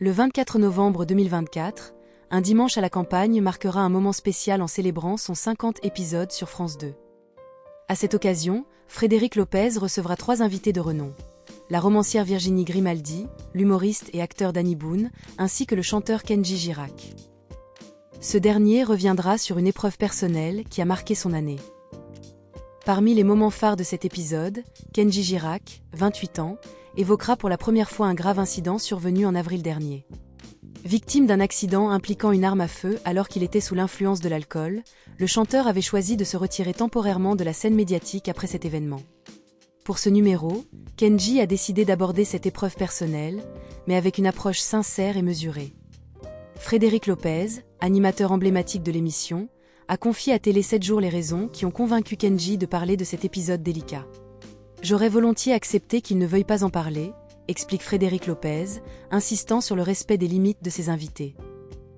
Le 24 novembre 2024, un dimanche à la campagne marquera un moment spécial en célébrant son 50 épisode sur France 2. À cette occasion, Frédéric Lopez recevra 3 invités de renom. La romancière Virginie Grimaldi, l'humoriste et acteur Danny Boone, ainsi que le chanteur Kenji Girac. Ce dernier reviendra sur une épreuve personnelle qui a marqué son année. Parmi les moments phares de cet épisode, Kenji Girac, 28 ans, évoquera pour la première fois un grave incident survenu en avril dernier. Victime d'un accident impliquant une arme à feu alors qu'il était sous l'influence de l'alcool, le chanteur avait choisi de se retirer temporairement de la scène médiatique après cet événement. Pour ce numéro, Kenji a décidé d'aborder cette épreuve personnelle, mais avec une approche sincère et mesurée. Frédéric Lopez, animateur emblématique de l'émission, a confié à Télé 7 jours les raisons qui ont convaincu Kenji de parler de cet épisode délicat. « J'aurais volontiers accepté qu'il ne veuille pas en parler », explique Frédéric Lopez, insistant sur le respect des limites de ses invités.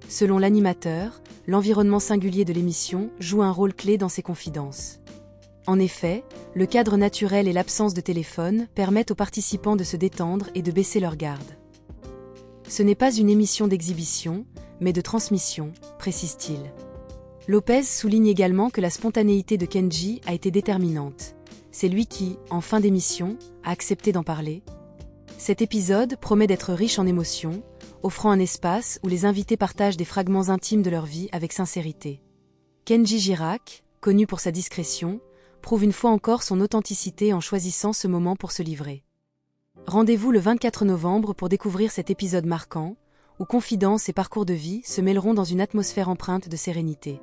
Selon l'animateur, l'environnement singulier de l'émission joue un rôle clé dans ses confidences. En effet, le cadre naturel et l'absence de téléphone permettent aux participants de se détendre et de baisser leur garde. Ce n'est pas une émission d'exhibition, mais de transmission, précise-t-il. Lopez souligne également que la spontanéité de Kenji a été déterminante. C'est lui qui, en fin d'émission, a accepté d'en parler. Cet épisode promet d'être riche en émotions, offrant un espace où les invités partagent des fragments intimes de leur vie avec sincérité. Kenji Girac, connu pour sa discrétion, prouve une fois encore son authenticité en choisissant ce moment pour se livrer. Rendez-vous le 24 novembre pour découvrir cet épisode marquant, où confidences et parcours de vie se mêleront dans une atmosphère empreinte de sérénité.